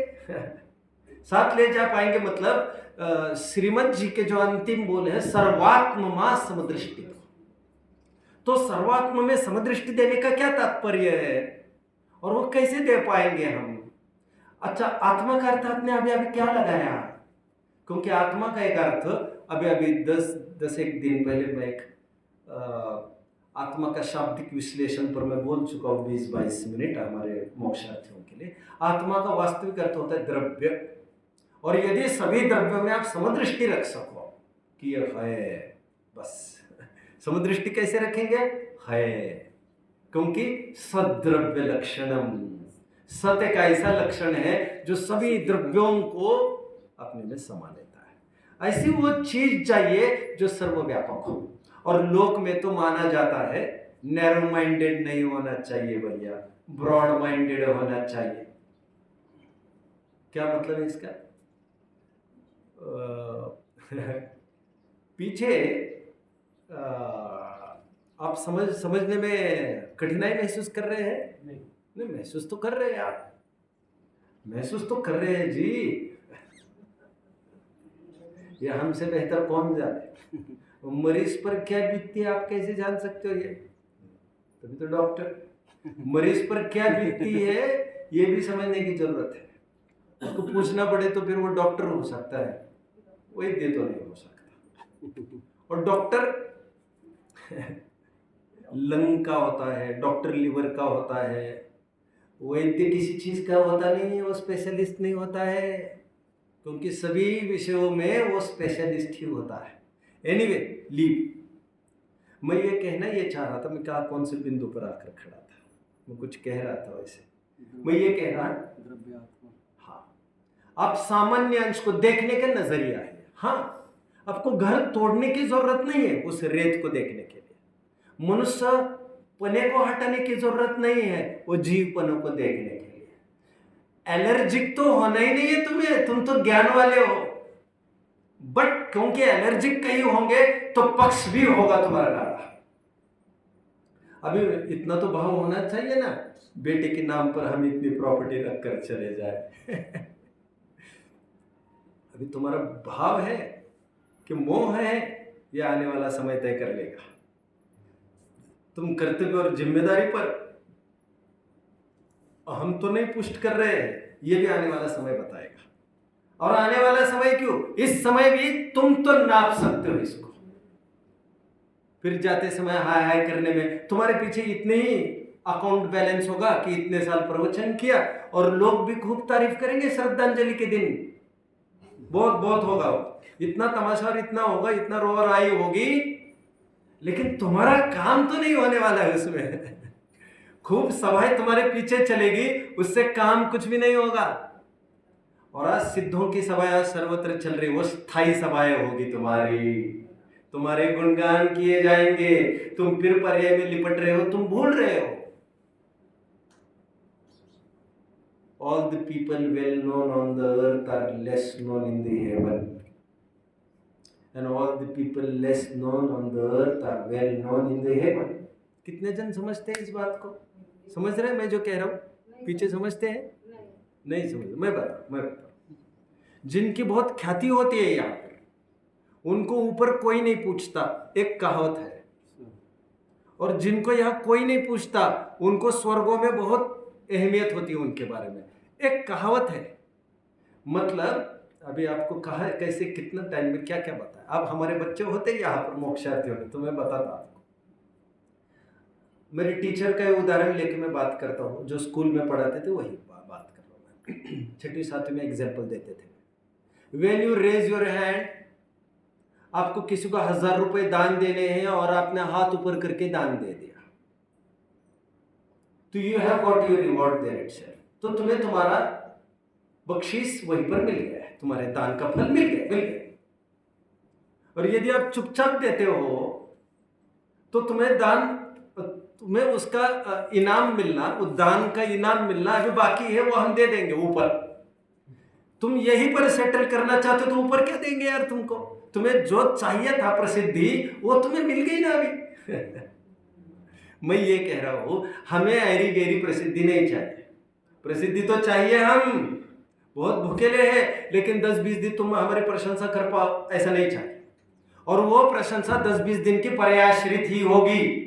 साथ ले जा पाएंगे मतलब श्रीमद जी के जो अंतिम बोल है, सर्वात्म मां समदृष्टि। तो सर्वात्म में समदृष्टि देने का क्या तात्पर्य है और वो कैसे दे पाएंगे हम? अच्छा, आत्मा का अर्थ आपने अभी क्या लगाया? क्योंकि आत्मा का एक अर्थ अभी 10 एक दिन पहले मैं एक आत्मा का शाब्दिक विश्लेषण पर मैं बोल चुका हूँ 20-22 मिनट हमारे मोक्षार्थियों के लिए। आत्मा का वास्तविक अर्थ होता है द्रव्य, और यदि सभी द्रव्यों में आप समदृष्टि रख सको कि ये है, बस समदृष्टि कैसे रखेंगे? है, क्योंकि सद्द्रव्य लक्षणम, सत एक ऐसा लक्षण है जो सभी द्रव्यों को अपने में समा लेता है। ऐसी वो चीज चाहिए जो सर्वव्यापक हो। और लोक में तो माना जाता है नैरो माइंडेड नहीं होना चाहिए भैया, ब्रॉड माइंडेड होना चाहिए। क्या मतलब है इसका? पीछे आप समझने में कठिनाई महसूस कर रहे हैं? नहीं, महसूस तो कर रहे हैं आप, महसूस तो कर रहे हैं जी। ये हमसे बेहतर कौन जाने? मरीज पर क्या बीतती है आप कैसे जान सकते हो? ये तभी तो डॉक्टर। मरीज पर क्या बीतती है ये भी समझने की जरूरत है। उसको पूछना पड़े तो फिर वो डॉक्टर हो सकता है, वैद्य तो नहीं हो सकता। और डॉक्टर लंग का होता है, डॉक्टर लिवर का होता है, वैद्य किसी चीज का होता नहीं है, वो स्पेशलिस्ट नहीं होता है, क्योंकि सभी विषयों में वो स्पेशलिस्ट ही होता है। Anyway leave. मैं ये कहना ये चाह रहा था, मैं क्या कौन से बिंदु पर आकर खड़ा था, मैं कुछ कह रहा था वैसे। मैं ये कह रहा, हाँ, आप सामान्य अंश को देखने का नजरिया है। हाँ, आपको घर तोड़ने की जरूरत नहीं है उस रेत को देखने के लिए, मनुष्य पने को हटाने की जरूरत नहीं है वो जीवपनों को देखने के लिए। एलर्जिक तो होना ही नहीं है तुम्हें, तुम तो ज्ञान वाले हो, बट क्योंकि एलर्जिक कहीं होंगे तो पक्ष भी होगा तुम्हारा गाढ़ा। अभी इतना तो भाव होना चाहिए ना, बेटे के नाम पर हम इतनी प्रॉपर्टी रखकर चले जाए। अभी तुम्हारा भाव है कि मोह है, यह आने वाला समय तय कर लेगा। तुम कर्तव्य और जिम्मेदारी पर हम तो नहीं पुष्ट कर रहे हैं, ये भी आने वाला समय बताएगा। और आने वाला समय क्यों, इस समय भी तुम तो नाप सकते हो इसको। फिर जाते समय हाय हाय करने में तुम्हारे पीछे इतने ही अकाउंट बैलेंस होगा कि इतने साल प्रवचन किया, और लोग भी खूब तारीफ करेंगे श्रद्धांजलि के दिन, बहुत बहुत होगा, इतना तमाशा और इतना होगा, इतना रोवर आई होगी, लेकिन तुम्हारा काम तो नहीं होने वाला है उसमें। खूब सभाएं तुम्हारे पीछे चलेगी, उससे काम कुछ भी नहीं होगा। और आज सिद्धों की सभाएं सर्वत्र चल रही, वो स्थायी सभाएं होगी तुम्हारी, तुम्हारे गुणगान किए जाएंगे, तुम फिर पर्याय में लिपट रहे हो, तुम भूल रहे हो। All the people well known on the earth are less known in the heaven, and all the people less known on the earth are well known in the heaven. कितने जन समझते हैं इस बात को? समझ रहे हैं मैं जो कह रहा हूँ? पीछे समझते हैं? नहीं समझ। मैं बता, जिनकी बहुत ख्याति होती है यहाँ पर, उनको ऊपर कोई नहीं पूछता, एक कहावत है। और जिनको यहाँ कोई नहीं पूछता, उनको स्वर्गों में बहुत अहमियत होती है उनके बारे में, एक कहावत है। मतलब अभी आपको कहा कैसे कितना टाइम में क्या क्या बताया। अब हमारे बच्चे होते यहाँ पर मोक्षार्थी होते, तो मैं बताता आपको। मेरे टीचर का उदाहरण लेके मैं बात करता हूँ, जो स्कूल में पढ़ाते थे वही बात कर रहा हूँ मैं। 6वीं 7वीं में एग्जाम्पल देते थे। When you raise your hand, आपको किसी को 1000 रुपए दान देने हैं और आपने हाथ ऊपर करके दान दे दिया, तो you have got your reward there itself. तो तुम्हें तुम्हारा बख्शीश वहीं पर मिल गया है, तुम्हारे दान का फल मिल गया। और यदि आप चुपचाप देते हो तो तुम्हें उसका इनाम मिलना, उस दान का इनाम मिलना अभी बाकी है, वो हम दे देंगे ऊपर। तुम यहीं पर सेटल करना चाहते हो तो ऊपर क्या देंगे यार तुमको? तुम्हें जो चाहिए था प्रसिद्धि, वो तुम्हें मिल गई ना अभी। मैं ये कह रहा हूं, हमें ऐरी गहरी प्रसिद्धि नहीं चाहिए। प्रसिद्धि तो चाहिए, हम बहुत भूखेले हैं, लेकिन 10-20 दिन तुम हमारी प्रशंसा कर पाओ, ऐसा नहीं चाहिए। और वो प्रशंसा 10-20 दिन की पर्याश्रित ही होगी।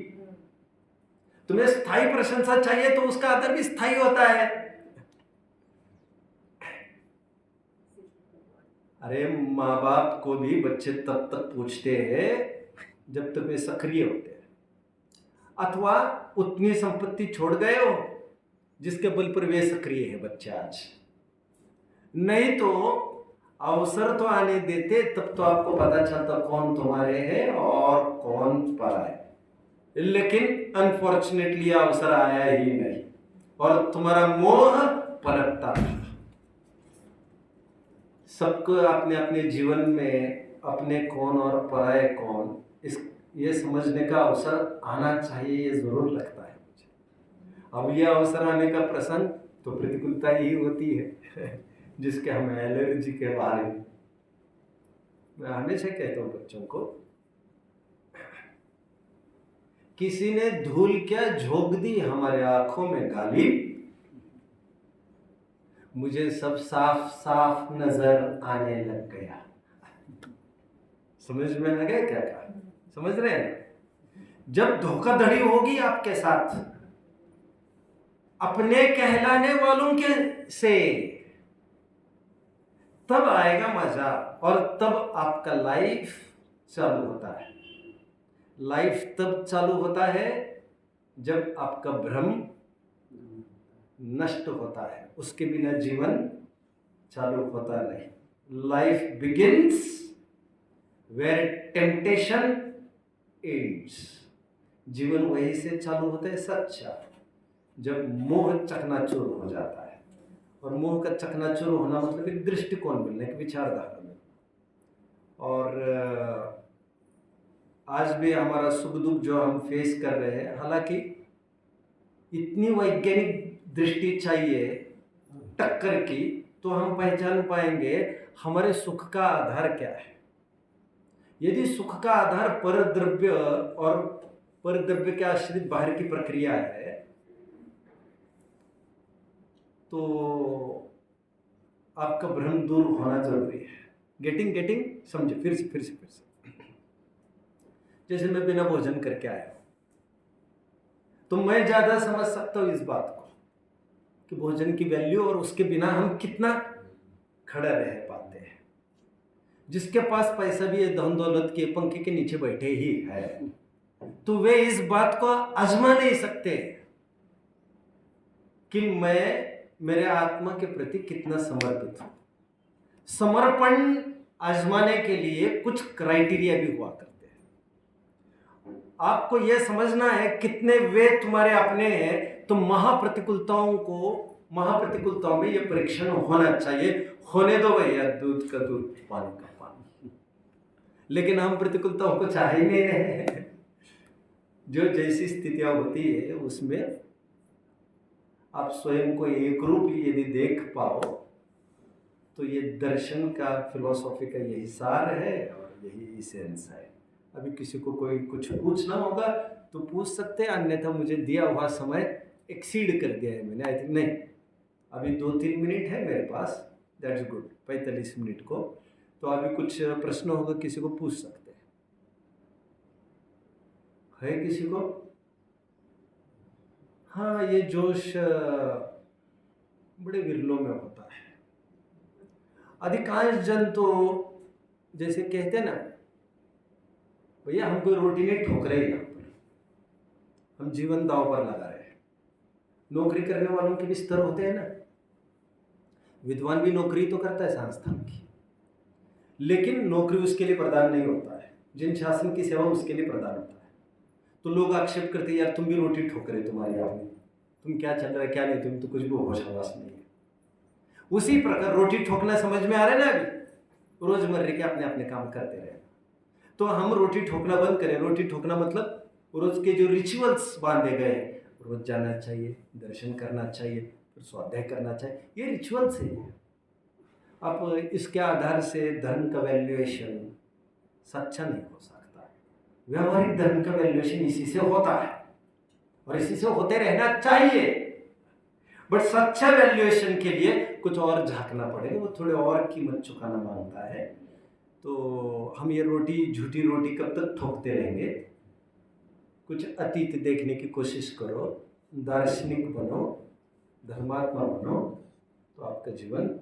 तुम्हें स्थायी प्रशंसा चाहिए तो उसका आदर भी स्थायी होता है। अरे माँ बाप को भी बच्चे तब तक पूछते हैं जब तक वे सक्रिय होते हैं, अथवा उतनी संपत्ति छोड़ गए हो जिसके बल पर वे सक्रिय है बच्चे आज। नहीं तो अवसर तो आने देते, तब तो आपको पता चलता कौन तुम्हारे है और कौन पराए। लेकिन अनफॉर्चुनेटली अवसर आया ही नहीं, और तुम्हारा मोह पनपता था। सबको अपने अपने जीवन में अपने कौन और पराये कौन ये समझने का अवसर आना चाहिए, ये जरूर लगता है मुझे। अब ये अवसर आने का प्रसंग तो प्रतिकूलता ही होती है जिसके हम एलर्जी के बारे में मैं हमेशा कहता हूँ बच्चों को, किसी ने धूल क्या झोंक दी हमारे आंखों में गाली, मुझे सब साफ साफ नजर आने लग गया। समझ में आ गया क्या कहा? समझ रहे हैं? जब धोखाधड़ी होगी आपके साथ अपने कहलाने वालों के से, तब आएगा मजा और तब आपका लाइफ चालू होता है। लाइफ तब चालू होता है जब आपका भ्रम नष्ट होता है, उसके बिना जीवन चालू होता नहीं। Life begins where temptation ends. जीवन वहीं से चालू होता है सच्चा, जब मोह चकनाचूर हो जाता है। और मोह का चकनाचूर होना मतलब एक दृष्टिकोण मिलने, एक विचारधारा में। और आज भी हमारा सुख दुख जो हम फेस कर रहे हैं, हालांकि इतनी वैज्ञानिक दृष्टि चाहिए टक्कर की, तो हम पहचान पाएंगे हमारे सुख का आधार क्या है। यदि सुख का आधार परद्रव्य और परद्रव्य के आश्रित बाहर की प्रक्रिया है, तो आपका भ्रम दूर होना जरूरी है। गेटिंग समझे? फिर से जैसे मैं बिना भोजन करके आया हूं, तो मैं ज्यादा समझ सकता हूं इस बात को कि भोजन की वैल्यू और उसके बिना हम कितना खड़ा रह पाते हैं। जिसके पास पैसा भी है, धन दौलत के पंखे के नीचे बैठे ही है, तो वे इस बात को आजमा नहीं सकते कि मैं मेरे आत्मा के प्रति कितना समर्पित हूं। समर्पण आजमाने के लिए कुछ क्राइटेरिया भी हुआ करते हैं। आपको यह समझना है कितने वे तुम्हारे अपने हैं, तो महाप्रतिकूलताओं में यह परीक्षण होना चाहिए। होने दो भैया, दूध का दूध, पानी का पानी। लेकिन हम प्रतिकूलताओं को चाह ही नहीं रहे हैं। जो जैसी स्थितियां होती है उसमें आप स्वयं को एक रूप यदि देख पाओ, तो ये दर्शन का, फिलोसॉफी का यही सार है और यही एसेंस है। अभी किसी को कोई कुछ पूछना होगा तो पूछ सकते हैं, अन्यथा मुझे दिया हुआ समय एक्सीड कर दिया है मैंने। आई थिंक नहीं, अभी 2-3 मिनट है मेरे पास, दैट्स गुड। 45 मिनट को तो अभी कुछ प्रश्न होगा, किसी को पूछ सकते हैं। है किसी को? हाँ, ये जोश बड़े विरलों में होता है। अधिकांश जन तो जैसे कहते हैं ना, भैया हम कोई रोटी नहीं ठोक रहे, यहाँ पर हम जीवन दांव पर लगा रहे हैं। नौकरी करने वालों के भी स्तर होते हैं ना, विद्वान भी नौकरी तो करता है संस्थान की, लेकिन नौकरी उसके लिए प्रदान नहीं होता है। जिन शासन की सेवा उसके लिए प्रदान होता है। तो लोग आक्षेप करते हैं, यार तुम भी रोटी ठोक रहे, तुम्हारी आदमी, तुम क्या चल रहा है क्या नहीं, तुम तो कुछ भी होश हवास नहीं है। उसी प्रकार रोटी ठोकना समझ में आ रहा है ना, अभी रोजमर्रे के अपने अपने काम करते रहे। तो हम रोटी ठोकना बंद करें। रोटी ठोकना मतलब रोज के जो रिचुअल्स बांधे गए, रोज जाना चाहिए, दर्शन करना चाहिए, फिर स्वाध्याय करना चाहिए, ये रिचुअल्स है। अब इसके आधार से धर्म का वैल्यूएशन सच्चा नहीं हो सकता। व्यवहारिक धर्म का वैल्यूएशन इसी से होता है और इसी से होते रहना चाहिए। बट सच्चा वैल्यूएशन के लिए कुछ और झांकना पड़ेगा, वो थोड़े और कीमत चुकाना मांगता है। तो हम ये झूठी रोटी कब तक ठोकते रहेंगे? कुछ अतीत देखने की कोशिश करो, दार्शनिक बनो, धर्मात्मा बनो, तो आपका जीवन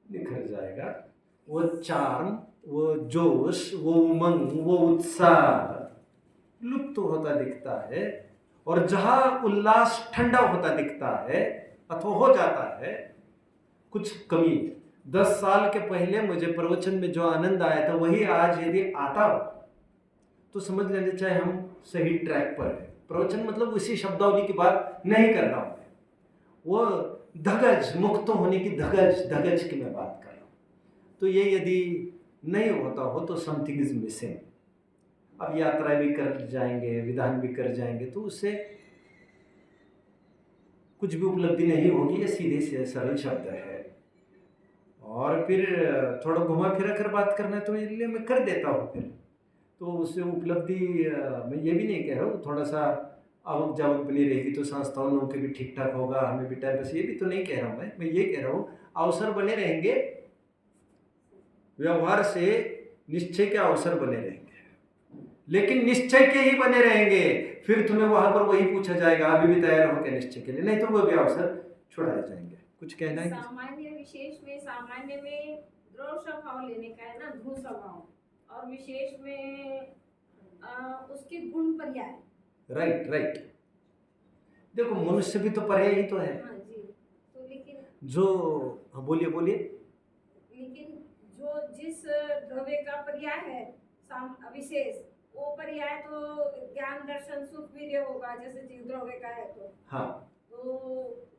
निखर जाएगा। वो चार्म, वो जोश, वो उमंग, वो उत्साह लुप्त होता दिखता है। और जहां उल्लास ठंडा होता दिखता है अथवा हो जाता है, कुछ कमी। 10 साल के पहले मुझे प्रवचन में जो आनंद आया था, वही आज यदि आता हो तो समझ लेना चाहिए हम सही ट्रैक पर है। प्रवचन मतलब उसी शब्दावली की बात नहीं कर रहा हूं, वो धगज, मुक्त होने की धगज की मैं बात कर रहा हूँ। तो ये यदि नहीं होता हो तो समथिंग इज मिसिंग। अब यात्रा भी कर जाएंगे, विधान भी कर जाएंगे, तो उससे कुछ भी उपलब्धि नहीं होगी। ये सीधे से सरल शब्द है। और फिर थोड़ा घुमा फिरा कर बात करना है तो मेरे लिए मैं कर देता हूँ फिर। तो उससे उपलब्धि मैं ये भी नहीं कह रहा हूँ, थोड़ा सा आवक जावक बनी रहेगी तो संस्थाओं के भी ठीक ठाक होगा, हमें भी टाइम, बस ये भी तो नहीं कह रहा हूँ मैं ये कह रहा हूँ अवसर बने रहेंगे, व्यवहार से निश्चय के अवसर बने रहेंगे, लेकिन निश्चय के ही बने रहेंगे। फिर तुम्हें वहां पर वही पूछा जाएगा अभी भी तैयार हो क्या निश्चय के लिए, नहीं तो वो भी अवसर छुड़ाए जाएंगे। कुछ कहना है? सामान्य विशेष में, सामान्य में द्रव स्वभाव लेने का है ना, ध्रुव स्वभाव, और विशेष में उसके गुण पर्याय। Right right. देखो मनुष्य भी तो पर्याय ही तो है। हाँ जी। तो लेकिन जो, हाँ बोलिए बोलिए। लेकिन जो जिस द्रव्य का पर्याय है विशेष, वो पर्याय तो ज्ञान दर्शन सुख वीर्य होगा, जैसे जीव द्रव्य का है तो। हाँ, तो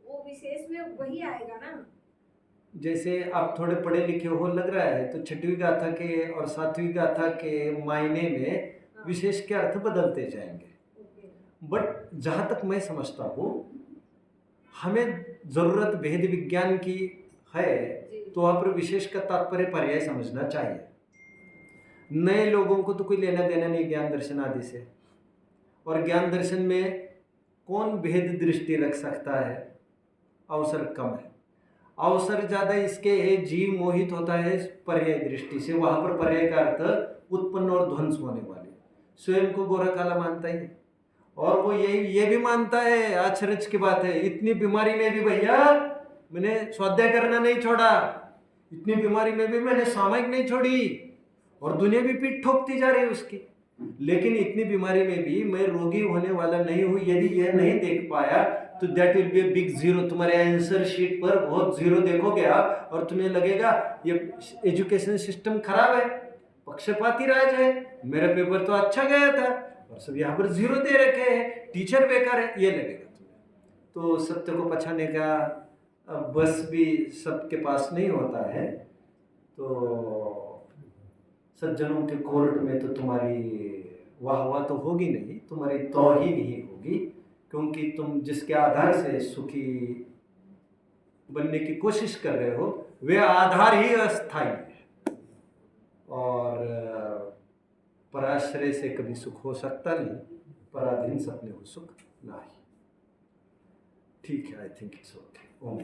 वो विशेष में वही आएगा ना। जैसे आप थोड़े पढ़े लिखे हो लग रहा है, तो छठवीं गाथा के और सातवीं गाथा के मायने में विशेष के अर्थ बदलते जाएंगे। बट जहाँ तक मैं समझता हूँ, हमें जरूरत भेद विज्ञान की है, तो वहाँ पर विशेष का तात्पर्य पर्याय समझना चाहिए। नए लोगों को तो कोई लेना देना नहीं ज्ञान दर्शन आदि से, और ज्ञान दर्शन में कौन भेद दृष्टि रख सकता है? अवसर कम है। अवसर ज्यादा इसके है, जीव मोहित होता है पर्याय दृष्टि से, वहां पर पर्याय का अर्थ उत्पन्न और ध्वंस होने वाले। स्वयं को गोरा काला मानता ही है, और वो ये भी मानता है, आश्चर्य की बात है, इतनी बीमारी में भी भैया मैंने स्वाध्याय करना नहीं छोड़ा, इतनी बीमारी में भी मैंने सामयिक नहीं छोड़ी, और दुनिया भी पीठ ठोकती जा रही है उसकी, लेकिन इतनी बीमारी में भी मैं रोगी होने वाला नहीं हूं। यदि यह नहीं देख पाया तो that will be a big zero. तुम्हारे आंसर शीट पर बहुत जीरो देखोगे आप, और तुम्हें लगेगा ये एजुकेशन सिस्टम खराब है, पक्षपाती राज है, मेरा पेपर तो अच्छा गया था और सब यहाँ पर जीरो दे रखे हैं, टीचर बेकार है, ये लगेगा तुम्हें। तो सत्य को पछाने का बस भी सबके पास नहीं होता है। तो सज्जनों के कोर्ट में तो तुम्हारी वाह तो होगी नहीं, तुम्हारी तौहीन ही होगी, क्योंकि तुम जिसके आधार से सुखी बनने की कोशिश कर रहे हो वे आधार ही अस्थायी है, और पराश्रय से कभी सुख हो सकता नहीं, पराधीन सपने हो सुख नहीं। ठीक है, I think it's okay. Om